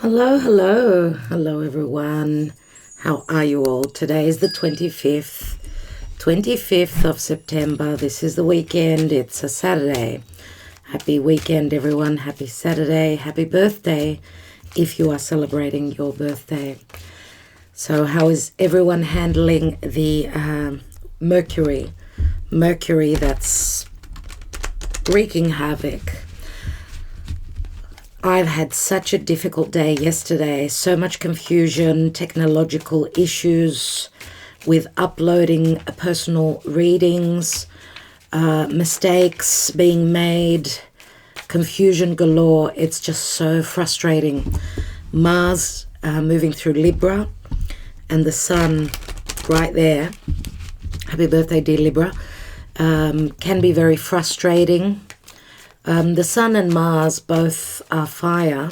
Hello everyone. How are you all? Today is the 25th of September. This is the weekend. It's a Saturday. Happy weekend, everyone. Happy Saturday. Happy birthday if you are celebrating your birthday. So how is everyone handling the Mercury that's wreaking havoc? I've had such a difficult day yesterday, so much confusion, technological issues with uploading personal readings, mistakes being made, confusion galore. It's just so frustrating. Mars moving through Libra and the Sun right there. Happy birthday, dear Libra. Can be very frustrating. The Sun and Mars both are fire.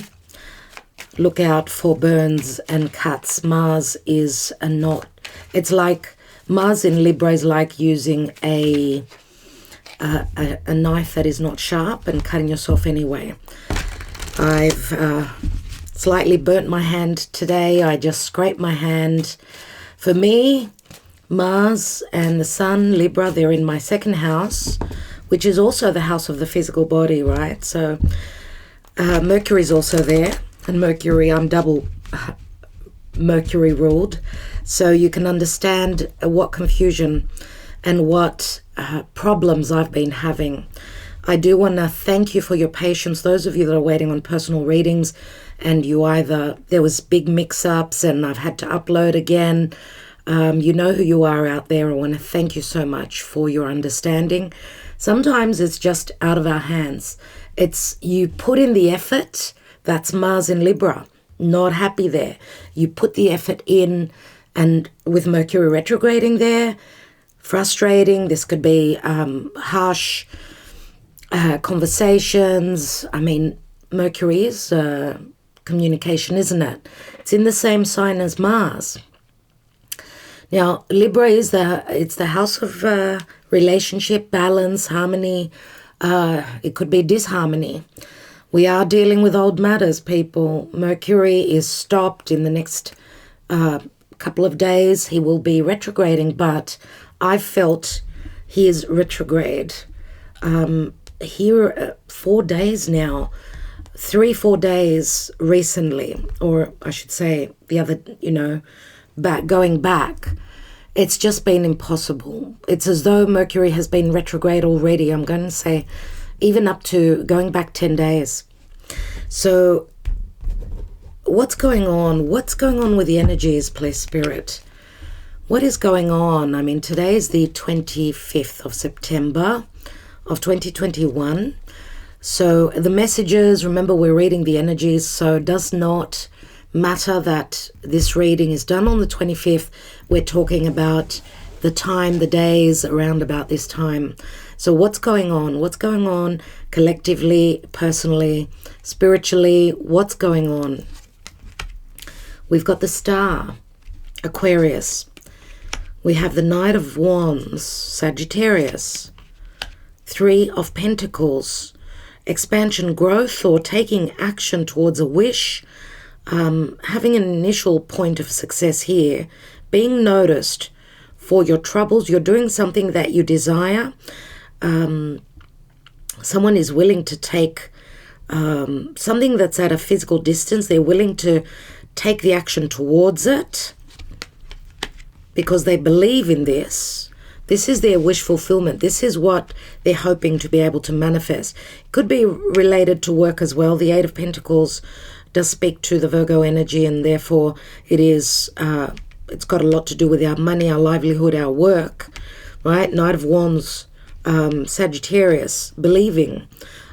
Look out for burns and cuts. Mars is a knot. It's like Mars in Libra is like using a knife that is not sharp and cutting yourself anyway. I've slightly burnt my hand today. I just scraped my hand. For me, Mars and the Sun, Libra, they're in my second house, which is also the house of the physical body, right? So Mercury's also there. And Mercury, I'm double Mercury ruled. So you can understand what confusion and what problems I've been having. I do want to thank you for your patience. Those of you that are waiting on personal readings and there was big mix-ups and I've had to upload again. You know who you are out there. I want to thank you so much for your understanding. Sometimes it's just out of our hands. It's you put in the effort. That's Mars in Libra. Not happy there. You put the effort in, and with Mercury retrograding there, frustrating. This could be harsh conversations. I mean, Mercury is communication, isn't it? It's in the same sign as Mars. Now, Libra is the house of relationship, balance, harmony. It could be disharmony. We are dealing with old matters, people. Mercury is stopped in the next couple of days. He will be retrograding, but I felt he is retrograde. Here 4 days now, 3-4 days recently, or I should say the other, going back. It's just been impossible. It's as though Mercury has been retrograde already. I'm going to say even up to going back 10 days. So what's going on? What's going on with the energies, please, Spirit? What is going on? I mean, today is the 25th of September of 2021. So the messages, remember we're reading the energies, so it does not matter that this reading is done on the 25th. We're talking about the time, the days around about this time. So what's going on? What's going on collectively, personally, spiritually? What's going on? We've got the star, Aquarius. We have the Knight of Wands, Sagittarius. 3 of Pentacles, expansion, growth, or taking action towards a wish. Having an initial point of success here, being noticed for your troubles. You're doing something that you desire. Someone is willing to take something that's at a physical distance. They're willing to take the action towards it because they believe in this. This is their wish fulfillment. This is what they're hoping to be able to manifest. It could be related to work as well. The 8 of Pentacles does speak to the Virgo energy, and therefore it's got a lot to do with our money, our livelihood, our work, right? Knight of Wands, Sagittarius, believing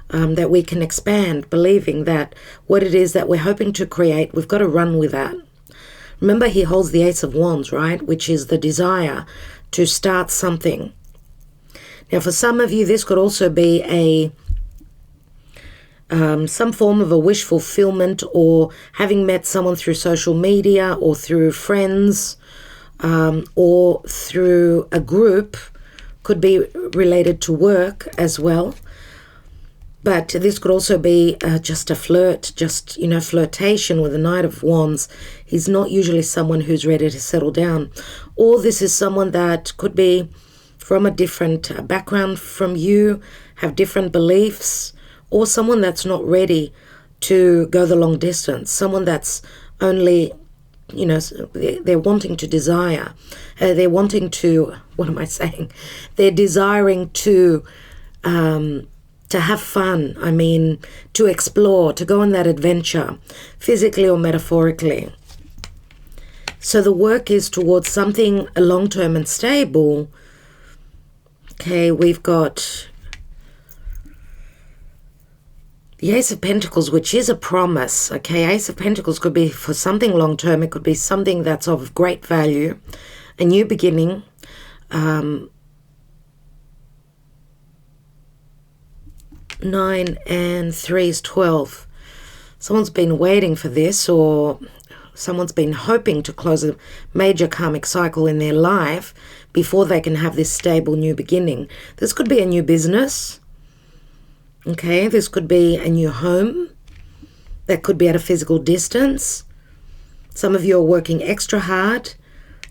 that we can expand, believing that what it is that we're hoping to create, we've got to run with that. Remember, he holds the Ace of Wands, right? Which is the desire to start something. Now, for some of you, this could also be some form of a wish fulfillment, or having met someone through social media or through friends or through a group. Could be related to work as well. But this could also be just a flirt, just, flirtation with the Knight of Wands. He's not usually someone who's ready to settle down. Or this is someone that could be from a different background from you, have different beliefs, or someone that's not ready to go the long distance, someone that's only, they're wanting to desire. They're wanting to, what am I saying? They're desiring to have fun, to explore, to go on that adventure, physically or metaphorically. So the work is towards something long-term and stable. Okay, we've got the Ace of Pentacles, which is a promise. Okay, Ace of Pentacles could be for something long-term. It could be something that's of great value, a new beginning. 9 and 3 is 12. Someone's been waiting for this, or someone's been hoping to close a major karmic cycle in their life before they can have this stable new beginning. This could be a new business. Okay, this could be a new home. That could be at a physical distance. Some of you are working extra hard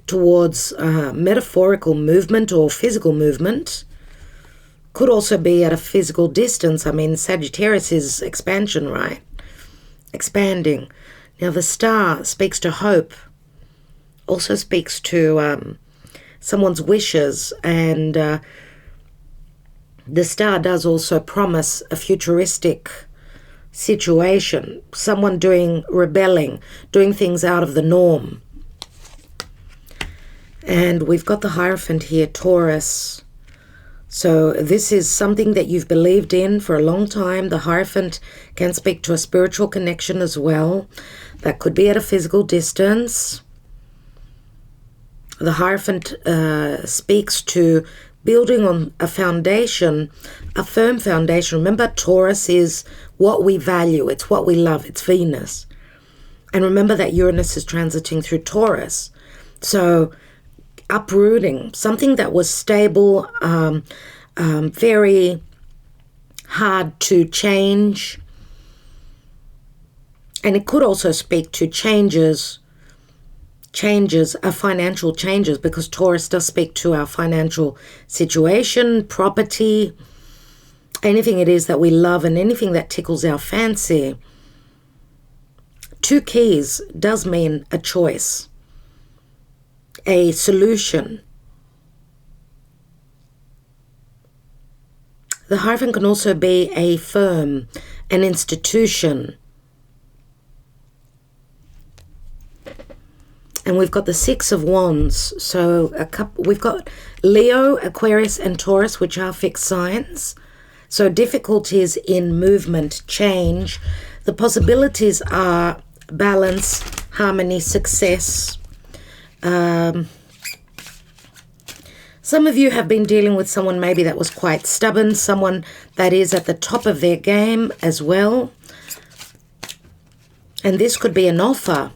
towards metaphorical movement or physical movement. Could also be at a physical distance. Sagittarius is expansion, right? Expanding. Now, the star speaks to hope. Also speaks to someone's wishes. And the star does also promise a futuristic situation. Someone rebelling, doing things out of the norm. And we've got the Hierophant here, Taurus. So this is something that you've believed in for a long time. The Hierophant can speak to a spiritual connection as well. That could be at a physical distance. The Hierophant speaks to building on a foundation, a firm foundation. Remember, Taurus is what we value. It's what we love. It's Venus. And remember that Uranus is transiting through Taurus. So uprooting something that was stable, very hard to change. And it could also speak to changes, financial changes, because Taurus does speak to our financial situation, property, anything it is that we love and anything that tickles our fancy. 2 keys does mean a choice, a solution. The Hierophant can also be a firm, an institution. And we've got the 6 of Wands. So we've got Leo, Aquarius, and Taurus, which are fixed signs. So difficulties in movement, change. The possibilities are balance, harmony, success. Some of you have been dealing with someone maybe that was quite stubborn, someone that is at the top of their game as well. And this could be an offer,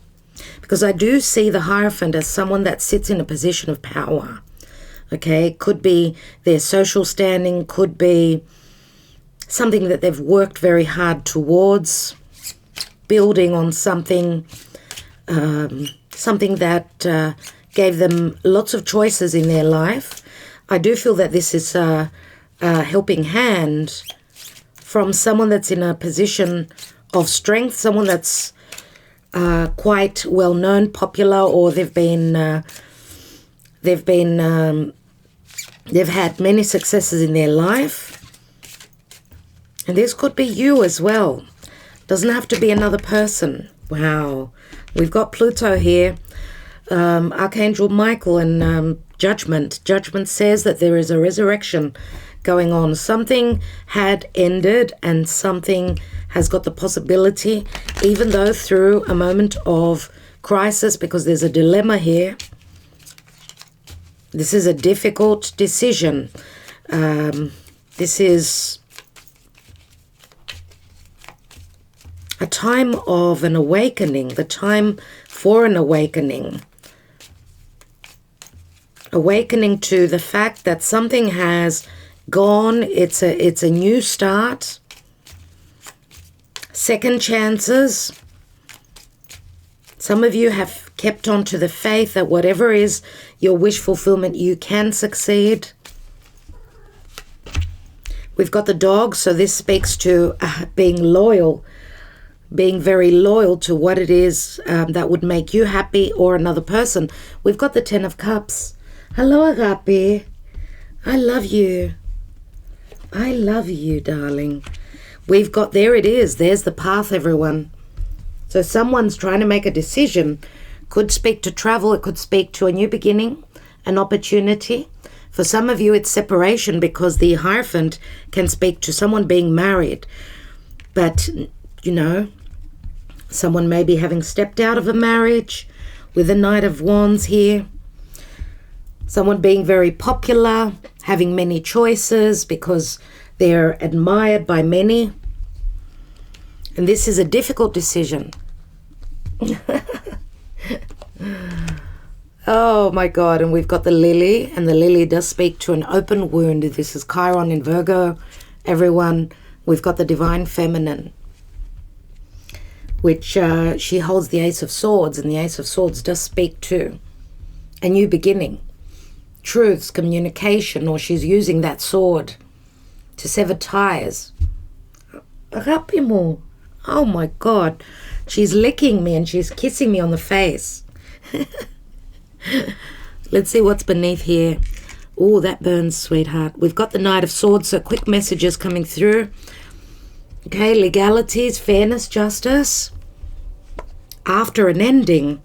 because I do see the Hierophant as someone that sits in a position of power. Okay, could be their social standing, could be something that they've worked very hard towards, building on something, something that gave them lots of choices in their life. I do feel that this is a helping hand from someone that's in a position of strength, someone that's quite well known, popular, or they've had many successes in their life. And this could be you as well. Doesn't have to be another person. Wow. We've got Pluto here, Archangel Michael, and Judgment. Judgment says that there is a resurrection going on. Something had ended and something has got the possibility, even though through a moment of crisis, because there's a dilemma here. This is a difficult decision. This is a time of an awakening, the time for an awakening. Awakening to the fact that something has gone. It's a new start. Second chances. Some of you have kept on to the faith that whatever is your wish fulfillment, you can succeed. We've got the dog, so this speaks to being loyal, being very loyal to what it is that would make you happy or another person. We've got the 10 of Cups. Hello, Agape. I love you. I love you, darling. We've got, there it is. There's the path, everyone. So someone's trying to make a decision. Could speak to travel. It could speak to a new beginning, an opportunity. For some of you, it's separation because the Hierophant can speak to someone being married. But, you know, someone may be having stepped out of a marriage with the Knight of Wands here. Someone being very popular, having many choices because they're admired by many. And this is a difficult decision. Oh my God, and we've got the Lily, and the Lily does speak to an open wound. This is Chiron in Virgo, everyone. We've got the Divine Feminine, which she holds the Ace of Swords, and the Ace of Swords does speak to a new beginning, truths, communication, or she's using that sword to sever ties. Rapimo. Oh my God, she's licking me and she's kissing me on the face. Let's see what's beneath here. Oh, that burns, sweetheart. We've got the Knight of Swords, so quick messages coming through. Okay, legalities, fairness, justice. After an ending,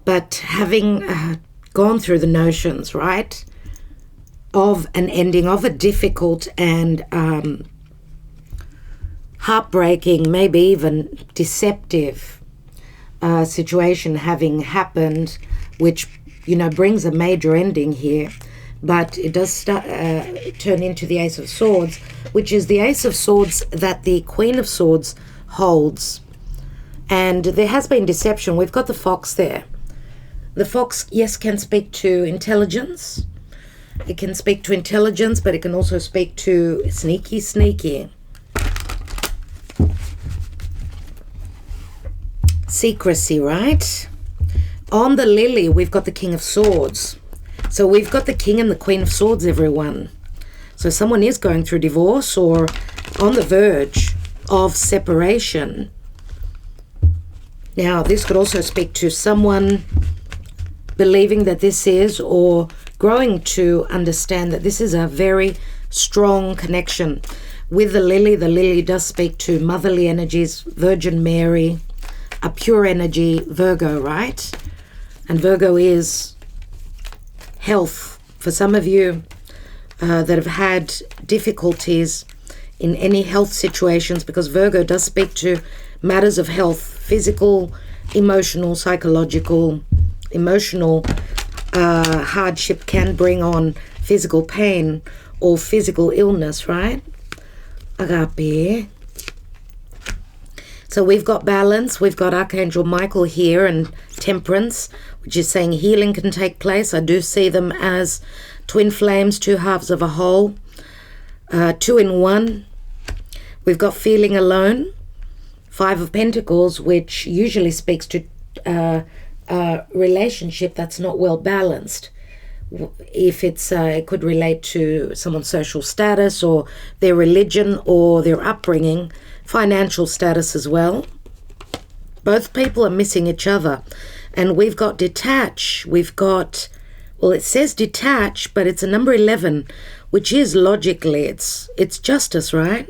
but having gone through the notions, right, of an ending, of a difficult and heartbreaking, maybe even deceptive situation having happened, which, you know, brings a major ending here. But it does turn into the Ace of Swords, which is the Ace of Swords that the Queen of Swords holds. And there has been deception. We've got the Fox there. The Fox, yes, can speak to intelligence. It can speak to intelligence, but it can also speak to sneaky, sneaky. Secrecy, right? On the Lily, we've got the King of Swords. So we've got the King and the Queen of Swords, everyone. So someone is going through divorce or on the verge of separation. Now, this could also speak to someone believing that this is, or growing to understand that this is a very strong connection. With the Lily does speak to motherly energies, Virgin Mary, a pure energy, Virgo, right? And Virgo is health. For some of you that have had difficulties in any health situations, because Virgo does speak to matters of health, physical, emotional, psychological. Emotional hardship can bring on physical pain or physical illness, right? Agape. So we've got balance. We've got Archangel Michael here and Temperance, which is saying healing can take place. I do see them as twin flames, two halves of a whole, two in one. We've got feeling alone. Five of Pentacles, which usually speaks to a relationship that's not well balanced. If it's, it could relate to someone's social status or their religion or their upbringing, financial status as well. Both people are missing each other. And we've got detach. We've got, well, it says detach, but it's a number 11, which is logically, it's justice, right?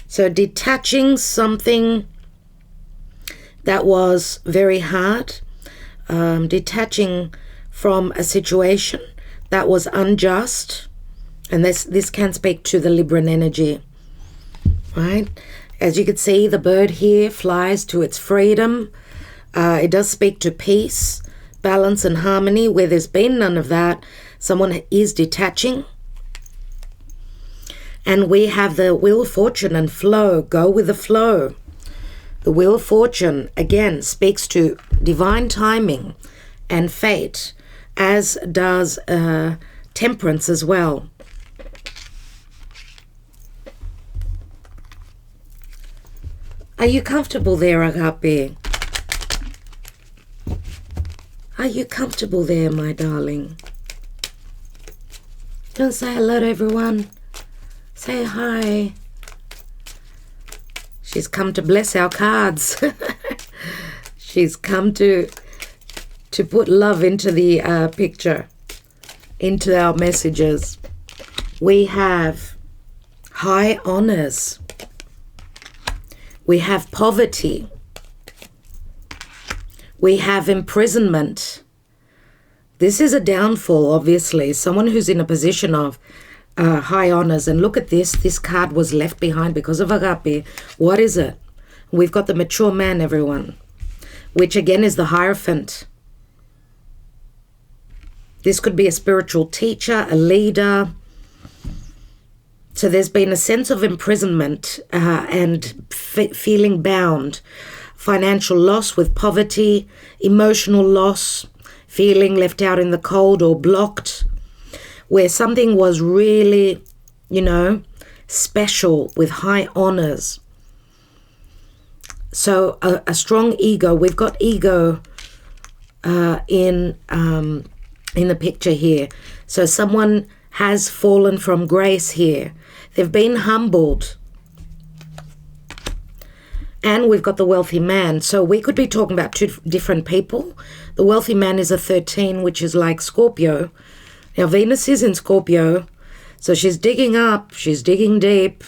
So detaching something that was very hard, detaching from a situation that was unjust, and this can speak to the Libran energy, right? As you can see, the bird here flies to its freedom. It does speak to peace, balance and harmony. Where there's been none of that, someone is detaching. And we have the Wheel of Fortune and flow. Go with the flow. The Wheel of Fortune, again, speaks to divine timing and fate, as does Temperance as well. Are you comfortable there, Agape? Are you comfortable there, my darling? Don't say hello to everyone. Say hi. She's come to bless our cards. She's come to put love into the picture, into our messages. We have high honors. We have poverty. We have imprisonment. This is a downfall, obviously. Someone who's in a position of high honors. And look at this. This card was left behind because of Agape. What is it? We've got the mature man, everyone, which again is the Hierophant. This could be a spiritual teacher, a leader. So there's been a sense of imprisonment and feeling bound. Financial loss with poverty, emotional loss, feeling left out in the cold or blocked, where something was really, special with high honors. So a strong ego. We've got ego in the picture here. So someone has fallen from grace here. They've been humbled. And we've got the wealthy man. So we could be talking about two different people. The wealthy man is a 13, which is like Scorpio. Now, Venus is in Scorpio. So she's digging up, she's digging deep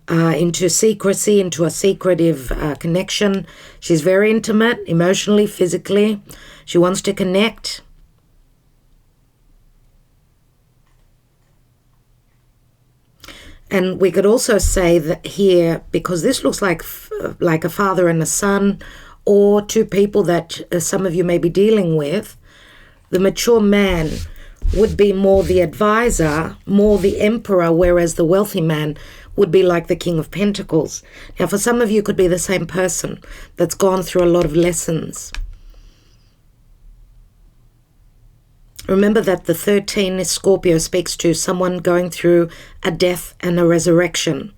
into secrecy, into a secretive connection. She's very intimate, emotionally, physically. She wants to connect. And we could also say that here, because this looks like a father and a son, or two people that some of you may be dealing with, the mature man would be more the advisor, more the emperor, whereas the wealthy man would be like the King of Pentacles. Now, for some of you, it could be the same person that's gone through a lot of lessons. Remember that the 13 is Scorpio, speaks to someone going through a death and a resurrection.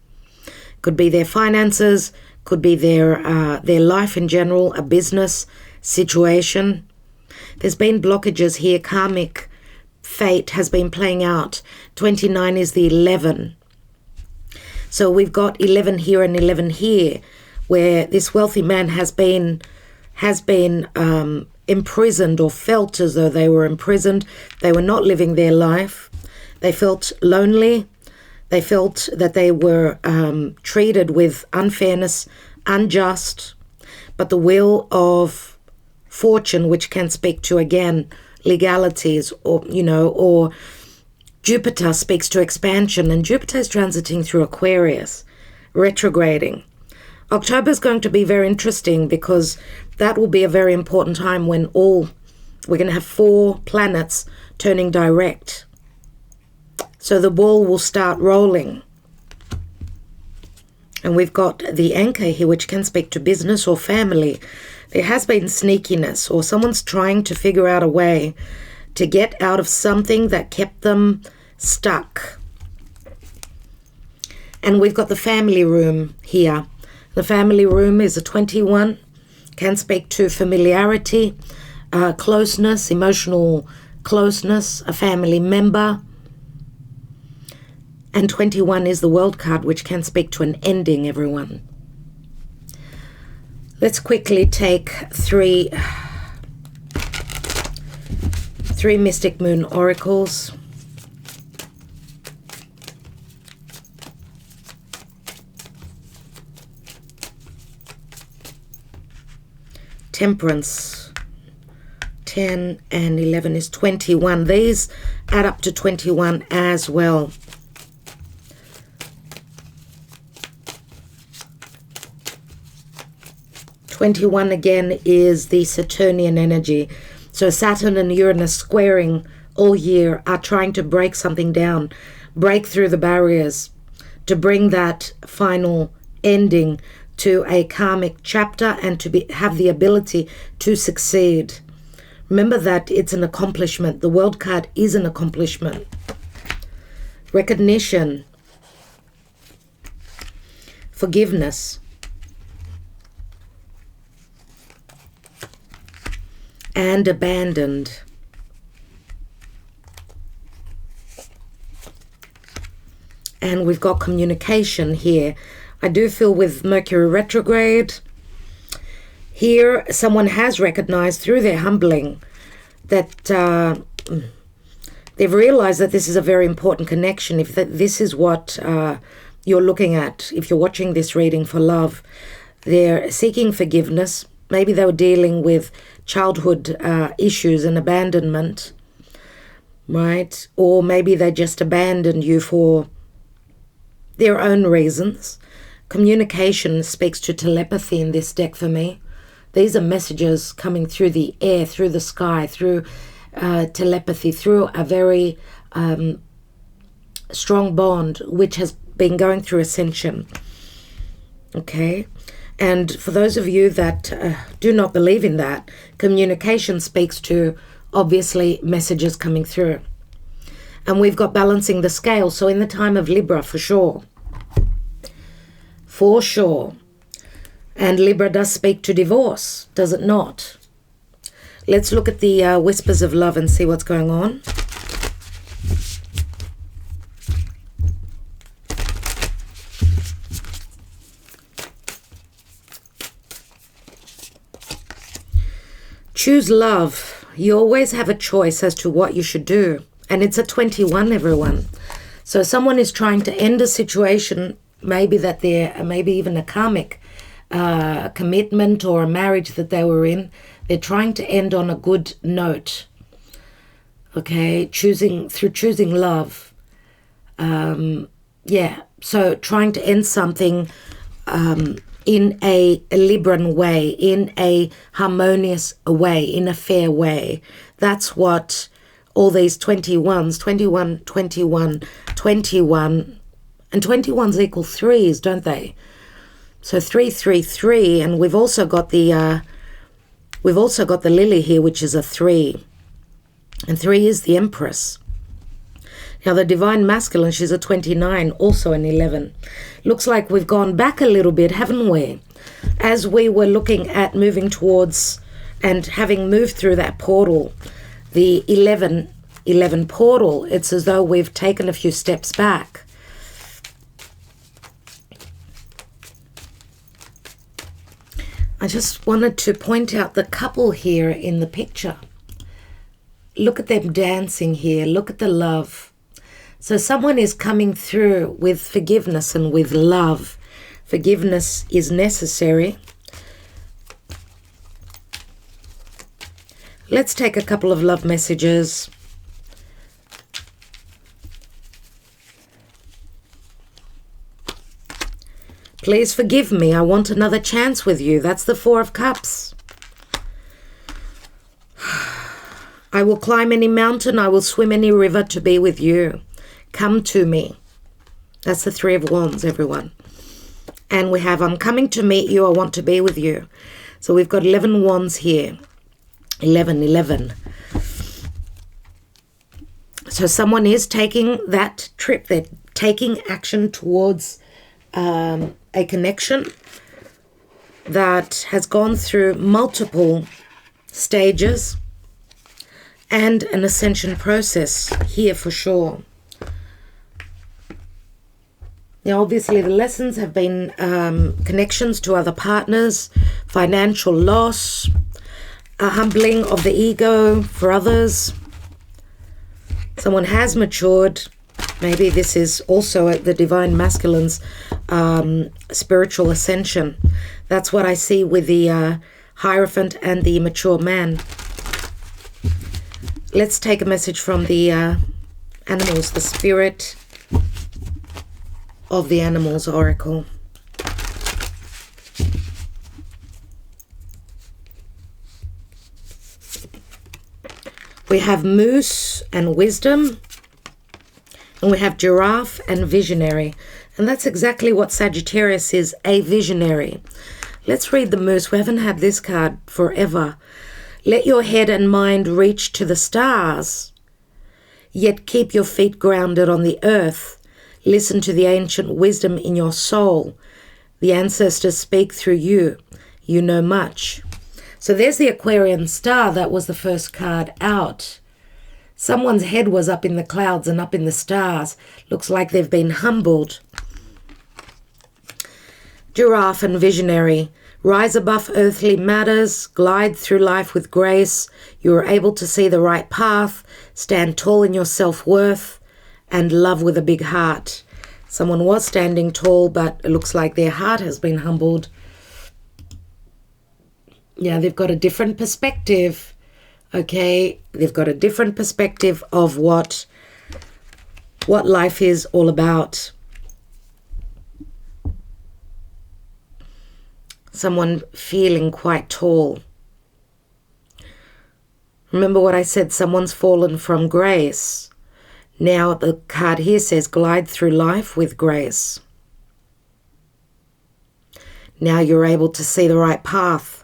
Could be their finances, could be their life in general, a business situation. There's been blockages here. Karmic fate has been playing out. 29 is the 11. So we've got 11 here and 11 here, where this wealthy man has been imprisoned, or felt as though they were imprisoned. They were not living their life. They felt lonely. They felt that they were treated with unfairness, unjust. But the wheel of fortune, which can speak to, again, legalities, or Jupiter speaks to expansion, and Jupiter is transiting through Aquarius, retrograding. October is going to be very interesting because that will be a very important time when we're going to have 4 planets turning direct. So the ball will start rolling. And we've got the anchor here, which can speak to business or family. There has been sneakiness, or someone's trying to figure out a way to get out of something that kept them stuck. And we've got the family room here. The family room is a 21, can speak to familiarity, closeness, emotional closeness, a family member. And 21 is the World card, which can speak to an ending, everyone. Let's quickly take three Mystic Moon oracles. Temperance, 10 and 11 is 21. These add up to 21 as well. '21 again is the Saturnian energy. So Saturn and Uranus squaring all year are trying to break something down, break through the barriers, to bring that final ending to a karmic chapter and to have the ability to succeed. Remember that it's an accomplishment. The World card is an accomplishment. Recognition. Forgiveness. and abandoned. And we've got communication here. I do feel with Mercury retrograde, here someone has recognized through their humbling that they've realized that this is a very important connection. If this is what you're looking at, if you're watching this reading for love, they're seeking forgiveness. Maybe they were dealing with childhood issues and abandonment, right? Or maybe they just abandoned you for their own reasons. Communication speaks to telepathy in this deck for me. These are messages coming through the air, through the sky, through telepathy, through a very strong bond which has been going through ascension. Okay? And for those of you that do not believe in that, communication speaks to, obviously, messages coming through. And we've got balancing the scale. So in the time of Libra, for sure. For sure. And Libra does speak to divorce, does it not? Let's look at the whispers of love and see what's going on. Choose love. You always have a choice as to what you should do. And it's a 21, everyone. So someone is trying to end a situation, maybe that they're, maybe even a karmic commitment or a marriage that they were in. They're trying to end on a good note. Okay, through choosing love. Yeah, so trying to end something in a Libran way, in a harmonious way, in a fair way. That's what all these 21s, 21, 21, 21, and 21s equal threes, don't they? So 3, 3, 3, and we've also got the lily here, which is a 3, and 3 is the Empress. Now the Divine Masculine, she's a 29, also an 11. Looks like we've gone back a little bit, haven't we? As we were looking at moving towards and having moved through that portal, the 11 portal, it's as though we've taken a few steps back. I just wanted to point out the couple here in the picture. Look at them dancing here. Look at the love. So someone is coming through with forgiveness and with love. Forgiveness is necessary. Let's take a couple of love messages. Please forgive me. I want another chance with you. That's the 4 of Cups. I will climb any mountain. I will swim any river to be with you. Come to me. That's the 3 of Wands, everyone. And we have, I'm coming to meet you. I want to be with you. So we've got 11 Wands here. 11, 11. So someone is taking that trip. They're taking action towards a connection that has gone through multiple stages and an ascension process here for sure. Now, obviously, the lessons have been connections to other partners, financial loss, a humbling of the ego for others. Someone has matured. Maybe this is also the Divine Masculine's spiritual ascension. That's what I see with the Hierophant and the mature man. Let's take a message from the animals, the spirit of the animals oracle. We have moose and wisdom, and we have giraffe and visionary. And that's exactly what Sagittarius is, a visionary. Let's read the moose. We haven't had this card forever. Let your head and mind reach to the stars, yet keep your feet grounded on the earth. Listen to the ancient wisdom in your soul. The ancestors speak through you. You know much. So there's the Aquarian star. That was the first card out. Someone's head was up in the clouds and up in the stars. Looks like they've been humbled. Giraffe and visionary. Rise above earthly matters. Glide through life with grace. You are able to see the right path. Stand tall in your self-worth. And love with a big heart. Someone was standing tall, but it looks like their heart has been humbled. Yeah, they've got a different perspective. Okay, they've got a different perspective of what life is all about. Someone feeling quite tall. Remember what I said, someone's fallen from grace. Now the card here says glide through life with grace. Now you're able to see the right path.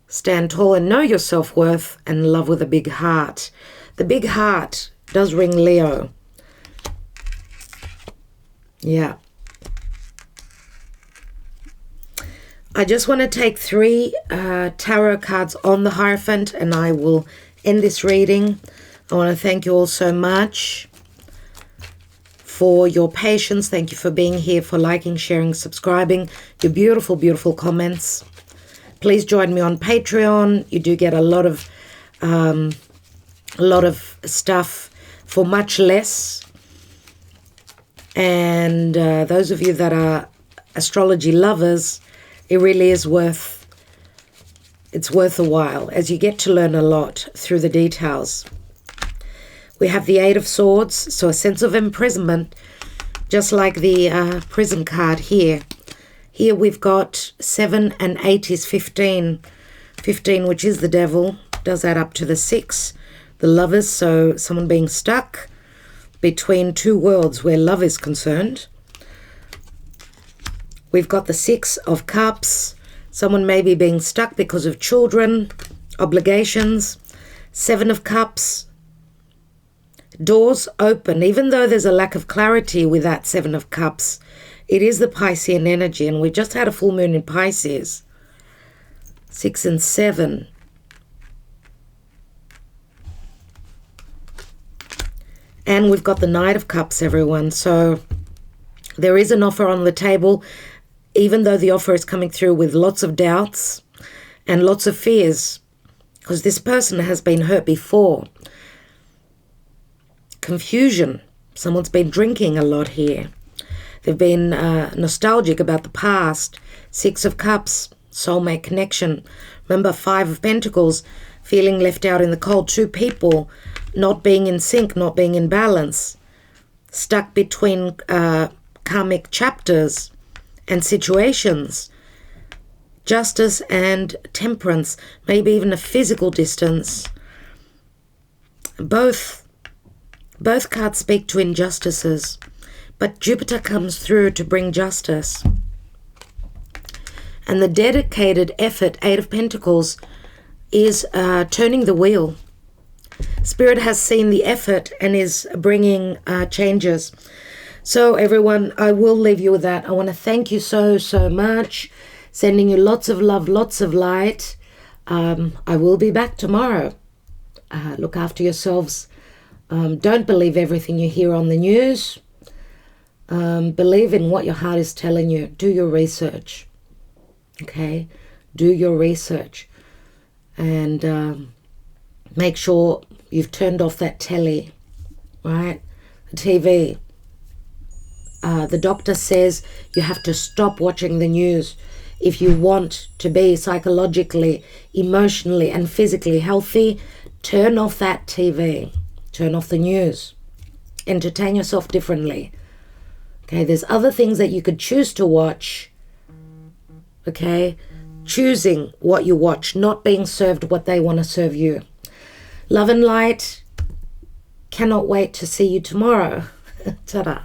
Stand tall and know your self-worth, and love with a big heart. The big heart does ring Leo. Yeah. I just want to take 3 tarot cards on the Hierophant, and I will end this reading. I want to thank you all so much for your patience. Thank you for being here, for liking, sharing, subscribing, your beautiful, beautiful comments. Please join me on Patreon. You do get a lot of stuff for much less. And those of you that are astrology lovers, it really is worth a while, as you get to learn a lot through the details. We have the 8 of Swords, so a sense of imprisonment, just like the prison card here. Here we've got 7 and 8 is 15. 15, which is the devil, does add up to the 6. The Lovers, so someone being stuck between 2 worlds where love is concerned. We've got the 6 of Cups. Someone may be being stuck because of children, obligations. 7 of Cups. Doors open, even though there's a lack of clarity with that 7 of Cups. It is the Piscean energy, and we just had a full moon in Pisces. 6 and 7. And we've got the Knight of Cups, everyone. So there is an offer on the table, even though the offer is coming through with lots of doubts and lots of fears, because this person has been hurt before. Confusion. Someone's been drinking a lot here. They've been nostalgic about the past. 6 of Cups, soulmate connection. Remember, 5 of Pentacles, feeling left out in the cold. 2 people not being in sync, not being in balance. Stuck between karmic chapters and situations. Justice and temperance. Maybe even a physical distance. Both cards speak to injustices. But Jupiter comes through to bring justice. And the dedicated effort, 8 of Pentacles, is turning the wheel. Spirit has seen the effort and is bringing changes. So everyone, I will leave you with that. I want to thank you so, so much. Sending you lots of love, lots of light. I will be back tomorrow. Look after yourselves. Don't believe everything you hear on the news. Believe in what your heart is telling you. Do your research. Okay? Do your research. And make sure you've turned off that telly. Right? The TV. The doctor says you have to stop watching the news. If you want to be psychologically, emotionally, and physically healthy, turn off that TV. Turn off the news. Entertain yourself differently. Okay, there's other things that you could choose to watch. Okay, choosing what you watch, not being served what they want to serve you. Love and light. Cannot wait to see you tomorrow. Ta-da.